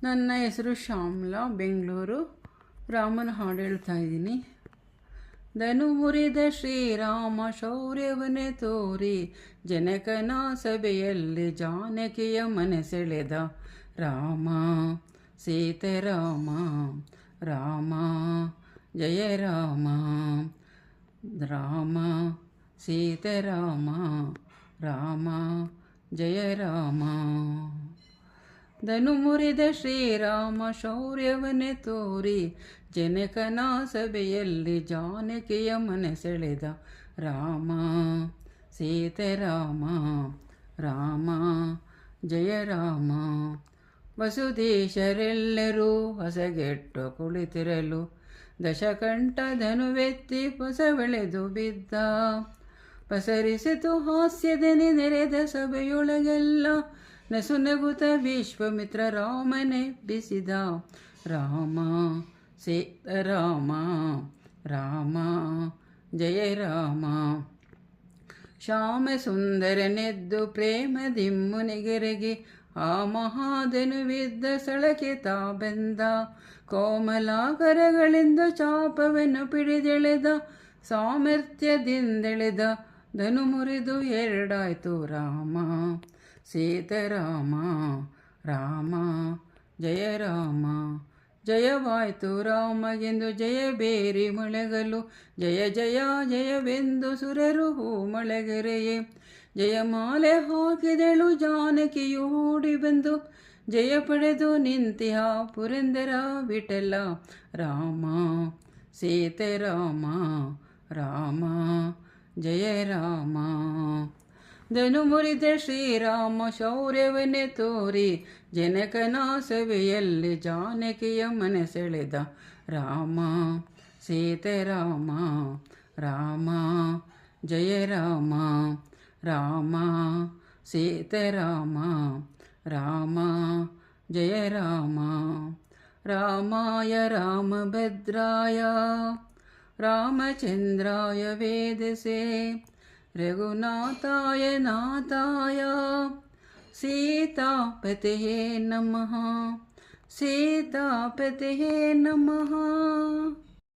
ನನ್ನ ಹೆಸರು ಶ್ಯಾಮ್ಲಾ, ಬೆಂಗಳೂರು. ರಾಮನ ಹಾಡು ಹೇಳ್ತಾ ಇದ್ದೀನಿ. ಧನು ಮುರಿದ ಶ್ರೀರಾಮ ಶೌರ್ಯವನ್ನೇ ತೋರಿ ಜನಕನ ಸಭೆಯಲ್ಲಿ ಜಾನಕಿಯ ಮನಸೆಳೆದ ರಾಮ ಸೀತಾರಾಮ ರಾಮ ಜಯ ರಾಮ ರಾಮ ಸೀತಾರಾಮ ರಾಮ ಜಯ ರಾಮ. ಧನು ಮುರಿದ ಶ್ರೀರಾಮ ಶೌರ್ಯವನ್ನೇ ತೋರಿ ಜನಕನ ಸಭೆಯಲ್ಲಿ ಜಾನಕಿಯ ಮನಸೆಳೆದ ರಾಮ ಸೀತಾರಾಮ ರಾಮ ಜಯ ರಾಮ. ವಸುದೇಶರೆಲ್ಲರೂ ಹೊಸಗೆಟ್ಟು ಕುಳಿತಿರಲು ದಶಕಂಠ ಧನುವೆತ್ತಿ ಪೊಸವೆಳೆದು ಬಿದ್ದ. ಪಸರಿಸಿತು ಹಾಸ್ಯದನಿ ನೆರೆದ ಸಭೆಯೊಳಗೆಲ್ಲ ನಸುನಗುತ ವಿಶ್ವಾಮಿತ್ರ ರಾಮನೆ ಬಿಸಿದ ರಾಮ ಸೀತಾರಾಮ ರಾಮ ಜಯ ರಾಮ. ಶ್ಯಾಮ ಸುಂದರನೆದ್ದು ಪ್ರೇಮದಿಮ್ಮುನಿಗೆರಗಿ ಆ ಮಹಾಧನುವಿದ್ದ ಸ್ಥಳಕ್ಕೆ ತಾ ಬಂದ. ಕೋಮಲಾಕರಗಳಿಂದ ಚಾಪವನ್ನು ಪಿಡಿದೆಳೆದ ಸಾಮರ್ಥ್ಯದಿಂದೆಳೆದ ಧನು ಮುರಿದು ಎರಡಾಯ್ತು ರಾಮ ಸೀತಾರಾಮ ರಾಮ ಜಯ ರಾಮ. ಜಯವಾಯ್ತು ರಾಮಗೆಂದು ಜಯ ಬೇರಿ ಮೊಳಗಲು ಜಯ ಜಯ ಜಯವೆಂದು ಸುರರು ಹೂ ಮೊಳಗೆರೆಯೇ. ಜಯಮಾಲೆ ಹಾಕಿದಳು ಜಾನಕಿಯು ಓಡಿ ಬಂದು ಜಯ ಪಡೆದು ನಿಂತಿಹ ಪುರಂದರ ವಿಠಲ ರಾಮ ಸೀತಾರಾಮ ರಾಮ ಜಯ ರಾಮ. ಧನು ಮುರಿದ ಶ್ರೀರಾಮ ಶೌರ್ಯವನ್ನೇ ತೋರಿ ಜನಕನ ಸಭೆಯಲ್ಲಿ ಜಾನಕಿಯ ಮನಸೆಳೆದ ರಾಮ ಸೀತಾರಾಮ ರಾಮ ಜಯ ರಾಮ ರಾಮ ಸೀತಾರಾಮ ರಾಮ ಜಯ ರಾಮ. ರಾಮಾಯ ರಾಮಭದ್ರಾಯ ರಾಮಚಂದ್ರಾಯ ವೇದಸೆ ರಘುನಾಥಾಯ ನಾಥಾಯ ಸೀತಾಪತೆ ನಮಃ ಸೀತಾಪತೆ ನಮಃ.